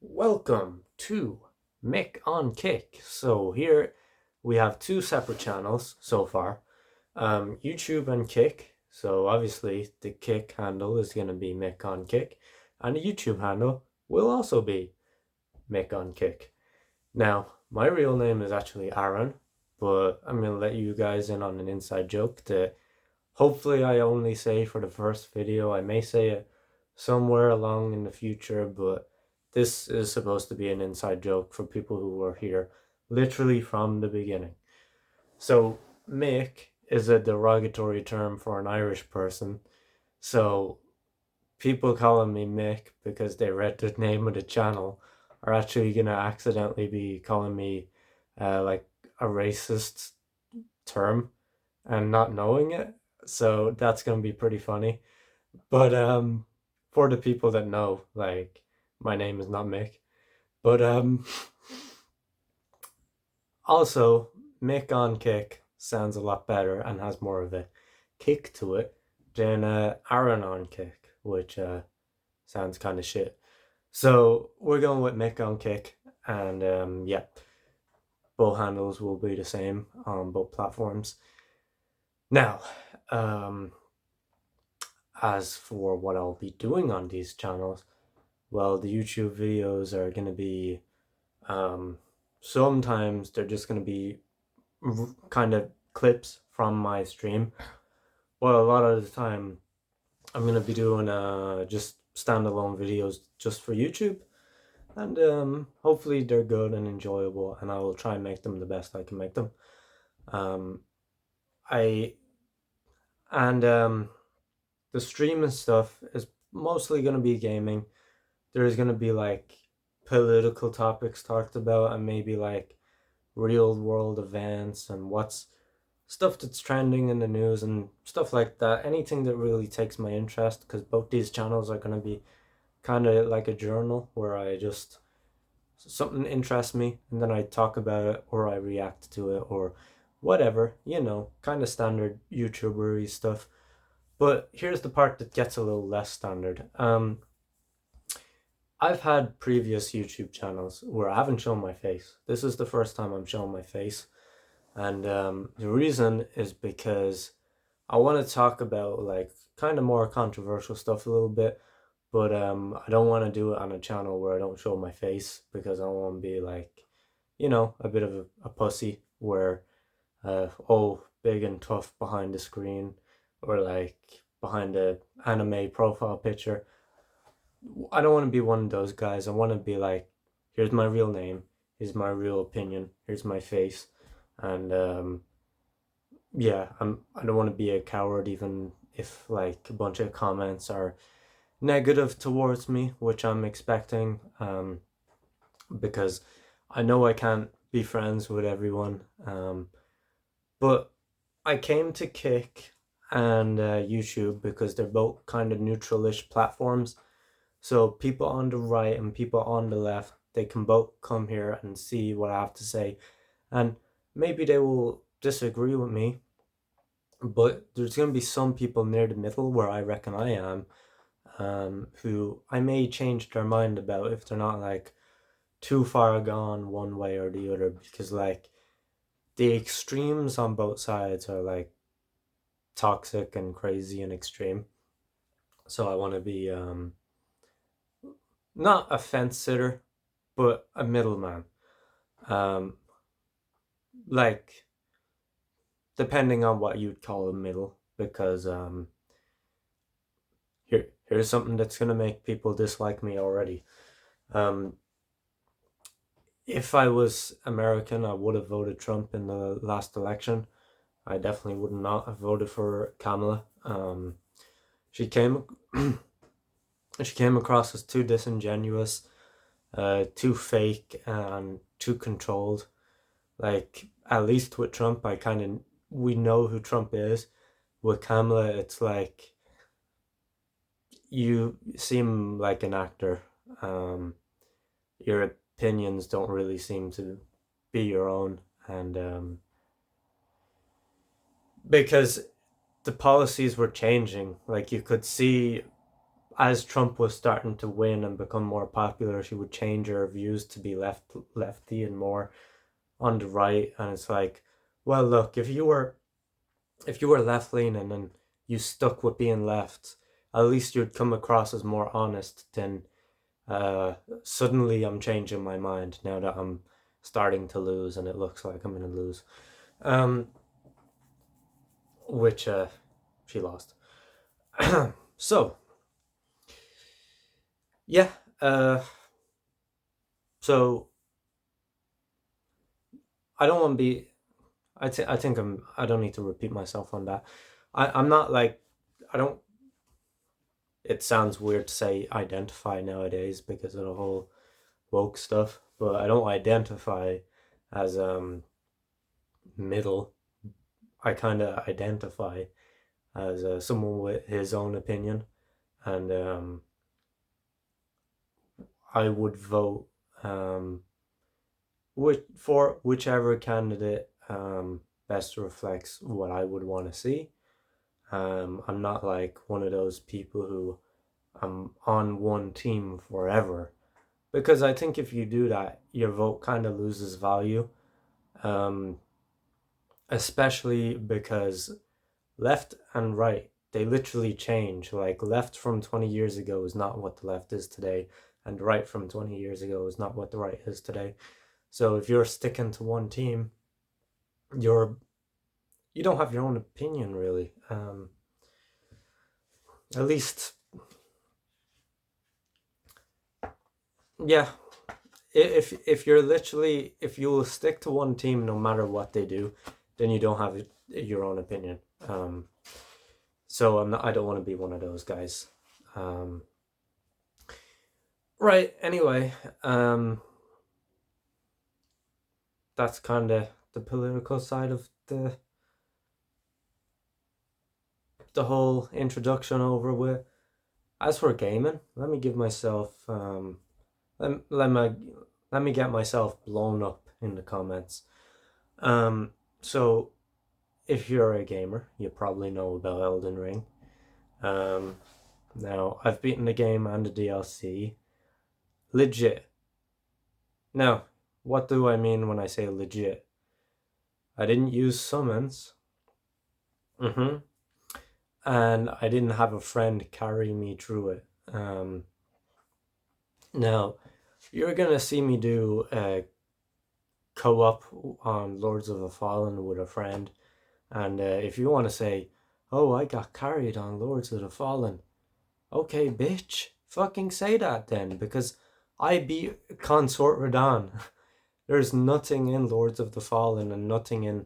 Welcome to Mick on Kick. So here we have two separate channels so far, YouTube and Kick. So obviously the Kick handle is going to be Mick on Kick, and the YouTube handle will also be Mick on Kick. Now my real name is actually Aaron, but I'm going to let you guys in on an inside joke that hopefully I only say for the first video. I may say it somewhere along in the future, but this is supposed to be an inside joke for people who were here literally from the beginning. So, Mick is a derogatory term for an Irish person. So, people calling me Mick because they read the name of the channel are actually going to accidentally be calling me like a racist term and not knowing it. So that's gonna be pretty funny. But for the people that know, like my name is not Mick. But also Mick on Kick sounds a lot better and has more of a kick to it than Aaron on Kick, which sounds kind of shit. So we're going with Mick on Kick, and yeah, both handles will be the same on both platforms. Now, um, as for what I'll be doing on these channels, well, the YouTube videos are going to be, um, sometimes they're just going to be kind of clips from my stream. Well, a lot of the time, I'm going to be doing just standalone videos just for YouTube. And hopefully they're good and enjoyable, and I will try and make them the best I can make them. Um, I and The stream and stuff is mostly going to be gaming. There's going to be like political topics talked about, and maybe like real world events and what's stuff that's trending in the news and stuff like that. Anything that really takes my interest, because both these channels are going to be kind of like a journal where I just something interests me and then I talk about it or I react to it or whatever, kind of standard YouTubery stuff. But here's the part that gets a little less standard. I've had previous YouTube channels where I haven't shown my face. This is the first time I'm showing my face. And the reason is because I want to talk about like kind of more controversial stuff a little bit, but I don't want to do it on a channel where I don't show my face because I don't want to be like, a bit of a pussy where, oh, big and tough behind the screen or like behind a anime profile picture. I don't want to be one of those guys. I want to be like, here's my real name, here's my real opinion, here's my face, and yeah, I don't want to be a coward even if like a bunch of comments are negative towards me, which I'm expecting, because I know I can't be friends with everyone. But I came to Kick and YouTube because they're both kind of neutral-ish platforms. So people on the right and people on the left, they can both come here and see what I have to say. And maybe they will disagree with me, but there's going to be some people near the middle where I reckon I am, who I may change their mind about if they're not like too far gone one way or the other, because like the extremes on both sides are like toxic and crazy and extreme. So I want to be not a fence sitter, but a middleman. Um, like depending on what you'd call a middle, because here's something that's gonna make people dislike me already. Um, if I was American, I would have voted Trump in the last election. I definitely would not have voted for Kamala. She came she came across as too disingenuous, too fake, and too controlled. Like at least with Trump, we know who Trump is. With Kamala, it's like you seem like an actor. Um, your opinions don't really seem to be your own, and because the policies were changing, like you could see as Trump was starting to win and become more popular, she would change her views to be lefty and more on the right. And it's like, well, look, if you were left leaning and you stuck with being left, at least you'd come across as more honest than suddenly I'm changing my mind now that I'm starting to lose and it looks like I'm gonna lose. Um, which she lost. So yeah, so I don't want to be. I think I don't need to repeat myself on that. I'm not like I don't. It sounds weird to say identify nowadays because of the whole woke stuff, but I don't identify as middle. I kind of identify as someone with his own opinion, and I would vote for whichever candidate best reflects what I would want to see. I'm not like one of those people who I'm on one team forever, because I think if you do that, your vote kind of loses value. Um, Especially because left and right, they literally change. Like left from 20 years ago is not what the left is today, and right from 20 years ago is not what the right is today. So if you're sticking to one team, you're you don't have your own opinion really. At least, yeah. If you're literally if you will stick to one team no matter what they do, then you don't have your own opinion. So I don't want to be one of those guys. Right. Anyway, that's kind of the political side of the whole introduction over with. As for gaming, let me give myself let me let me get myself blown up in the comments. So if you're a gamer, you probably know about Elden Ring. Um, Now I've beaten the game and the DLC. Legit. Now, what do I mean when I say legit? I didn't use summons. Mm-hmm. And I didn't have a friend carry me through it. Now, you're gonna see me do a co-op on Lords of the Fallen with a friend, and if you want to say, "Oh, I got carried on Lords of the Fallen," okay, bitch, fucking say that then, because I beat Consort Radahn. There's nothing in Lords of the Fallen and nothing in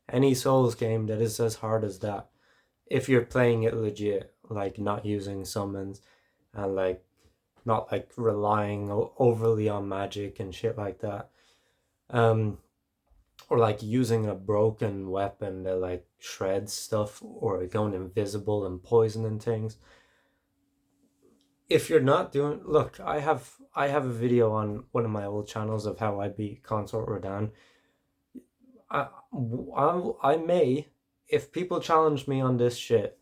any Souls game that is as hard as that. If you're playing it legit, like not using summons and like not like relying overly on magic and shit like that. Or like using a broken weapon that like shreds stuff or going invisible and poisoning things. If you're not doing, look, I have a video on one of my old channels of how I beat Consort Radahn. I, I may, if people challenge me on this shit,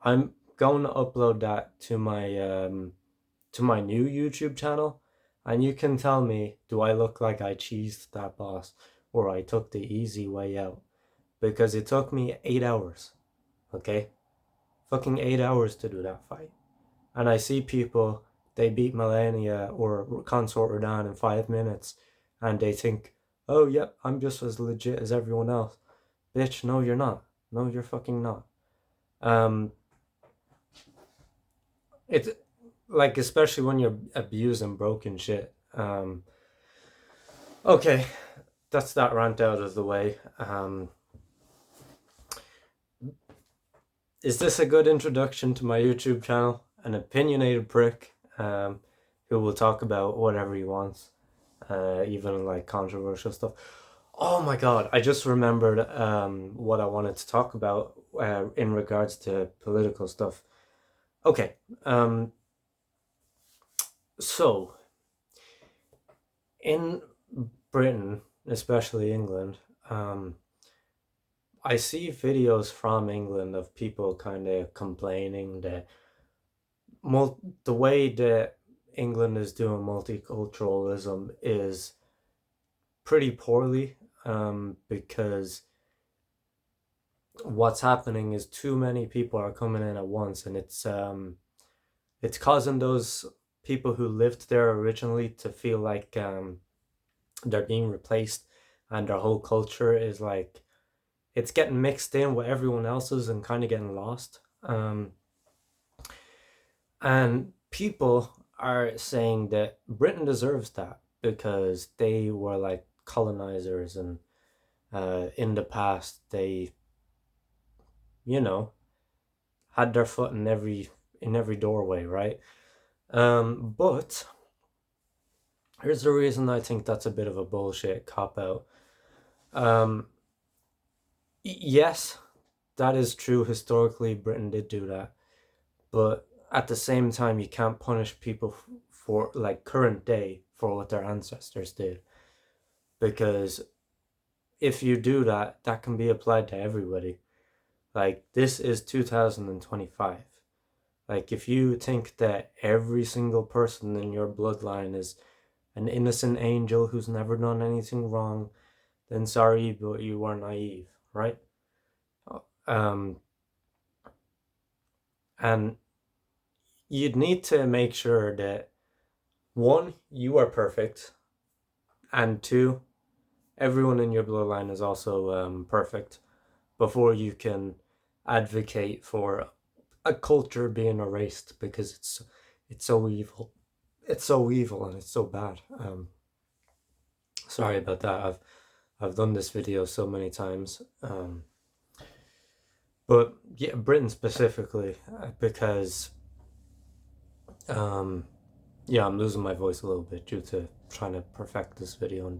I'm going to upload that to my new YouTube channel, and you can tell me, do I look like I cheesed that boss or I took the easy way out? Because it took me 8 hours, okay? Fucking 8 hours to do that fight. And I see people, they beat Melania or Consort Radahn in 5 minutes, and they think, oh, yep, I'm just as legit as everyone else. Bitch, no, you're not. No, you're fucking not. It's like, especially when you're abusing broken shit. Okay, that's that rant out of the way. Is this a good introduction to my YouTube channel? An opinionated prick who will talk about whatever he wants, even like controversial stuff. Oh my god, I just remembered what I wanted to talk about in regards to political stuff. Okay, so in Britain, especially England, I see videos from England of people kind of complaining that the way that England is doing multiculturalism is pretty poorly, because what's happening is too many people are coming in at once, and it's causing those people who lived there originally to feel like they're being replaced, and their whole culture is like it's getting mixed in with everyone else's and kind of getting lost. And people are saying that Britain deserves that because they were like colonizers, and in the past they, you know, had their foot in every doorway, right? But here's the reason I think that's a bit of a bullshit cop out. Um, yes, that is true. Historically, Britain did do that, but at the same time, you can't punish people for like current day for what their ancestors did, because if you do that, that can be applied to everybody. Like this is 2025. Like if you think that every single person in your bloodline is an innocent angel who's never done anything wrong, then sorry, but you are naive, right? Um, and you'd need to make sure that one, you are perfect, and two, everyone in your bloodline is also perfect before you can advocate for a culture being erased, because it's so evil. It's so evil and it's so bad. Sorry about that. I've done this video so many times. But yeah, Britain specifically, because yeah, I'm losing my voice a little bit due to trying to perfect this video and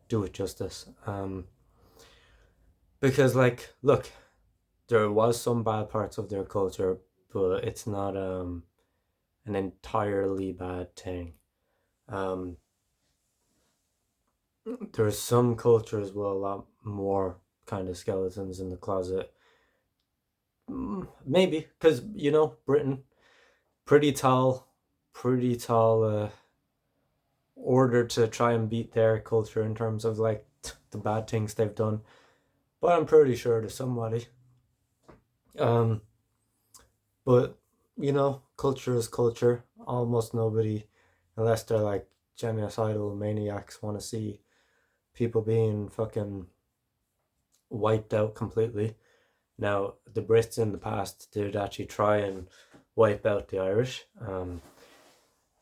do it justice. Because like, look, there was some bad parts of their culture, but it's not an entirely bad thing. Um, there's some cultures with a lot more kind of skeletons in the closet. Maybe because Britain, pretty tall, pretty tall order to try and beat their culture in terms of like the bad things they've done. But I'm pretty sure there's somebody. Um, but culture is culture. Almost nobody, unless they're like genocidal maniacs, want to see people being fucking wiped out completely. Now, the Brits in the past did actually try and wipe out the Irish.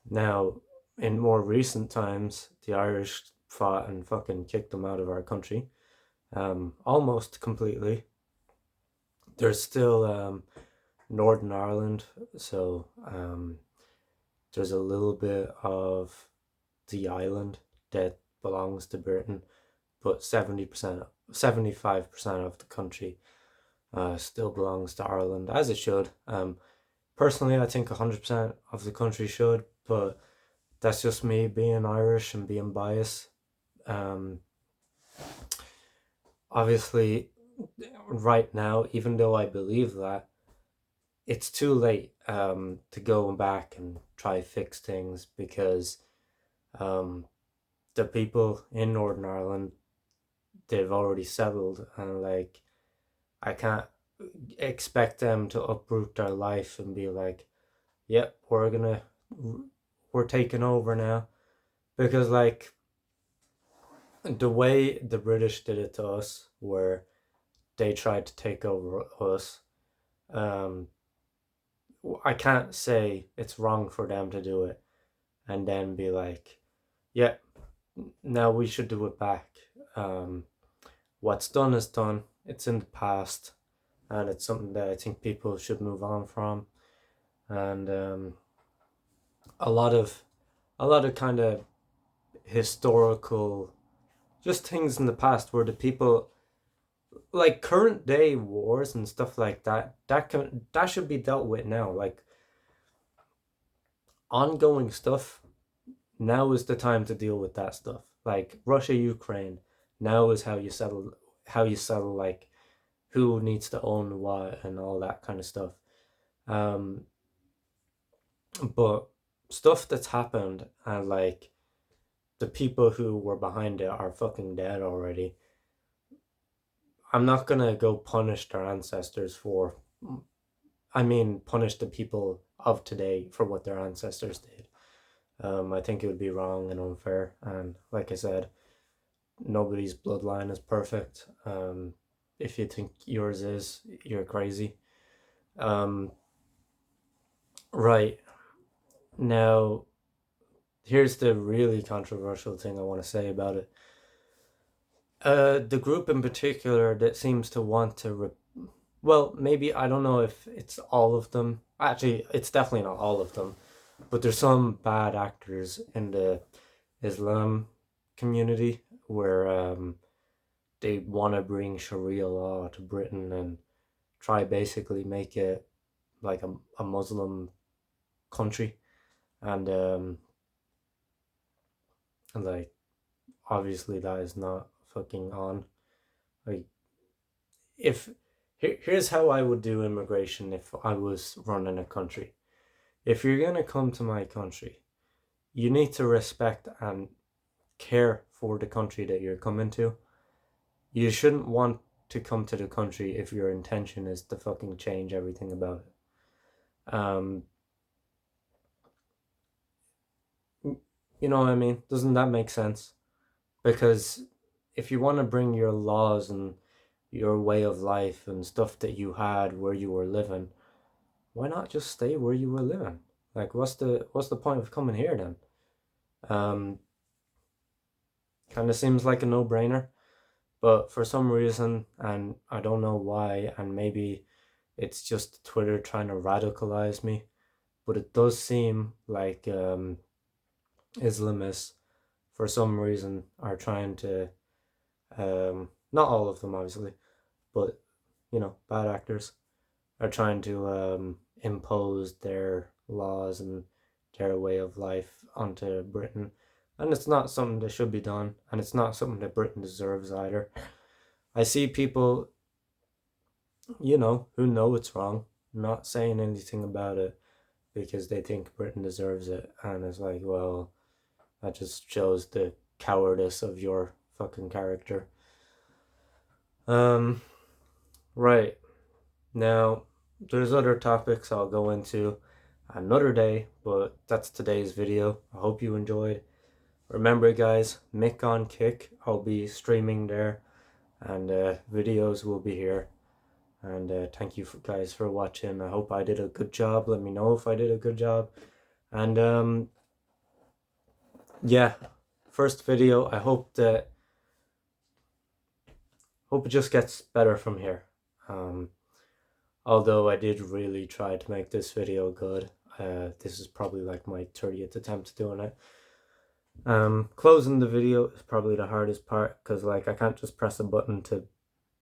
Now, in more recent times, the Irish fought and fucking kicked them out of our country, almost completely. There's still Northern Ireland, so there's a little bit of the island that belongs to Britain, but 70%, 75% of the country still belongs to Ireland, as it should. Personally, I think 100% of the country should, but that's just me being Irish and being biased. Um, Obviously, right now, even though I believe that, it's too late to go back and try fix things, because um, the people in Northern Ireland, they've already settled, and like I can't expect them to uproot their life and be like, "Yep, we're taking over now," because like the way the British did it to us, where they tried to take over us, um, I can't say it's wrong for them to do it and then be like, yeah, now we should do it back. Um, what's done is done. It's in the past, and it's something that I think people should move on from. And a lot of kind of historical, just things in the past where the people, like current day wars and stuff like that, that should be dealt with now. Like ongoing stuff, now is the time to deal with that stuff. Like Russia, Ukraine, now is how you settle like who needs to own what and all that kind of stuff. Um, But stuff that's happened, and like the people who were behind it are fucking dead already. I'm not gonna go punish their ancestors for, I mean, punish the people of today for what their ancestors did. I think it would be wrong and unfair. And like I said, nobody's bloodline is perfect. If you think yours is, you're crazy. Um, right. Now, here's the really controversial thing I want to say about it. The group in particular that seems to want to, well, maybe I don't know if it's all of them. Actually, it's definitely not all of them, but there's some bad actors in the Islam community where they want to bring Sharia law to Britain and try basically make it like a Muslim country, and like obviously that is not fucking on. Like, if here's how I would do immigration if I was running a country. If you're gonna come to my country, you need to respect and care for the country that you're coming to. You shouldn't want to come to the country if your intention is to fucking change everything about it. You know what I mean? Doesn't that make sense? Because if you want to bring your laws and your way of life and stuff that you had where you were living, why not just stay where you were living? Like, what's the point of coming here then? Um, Kind of seems like a no-brainer, but for some reason, and I don't know why, and maybe it's just Twitter trying to radicalize me, but it does seem like Islamists, for some reason, are trying to, not all of them obviously, but bad actors are trying to impose their laws and their way of life onto Britain. And it's not something that should be done, and it's not something that Britain deserves either. I see people, who know it's wrong, not saying anything about it because they think Britain deserves it. And it's like, well, that just shows the cowardice of your fucking character. Um, right. Now, there's other topics I'll go into another day, but that's today's video. I hope you enjoyed. Remember, guys, MickOnKick. I'll be streaming there, and videos will be here. And thank you guys for watching. I hope I did a good job. Let me know if I did a good job. And yeah, first video. I hope it just gets better from here. Although I did really try to make this video good. This is probably like my 30th attempt doing it. Closing the video is probably the hardest part because like I can't just press a button to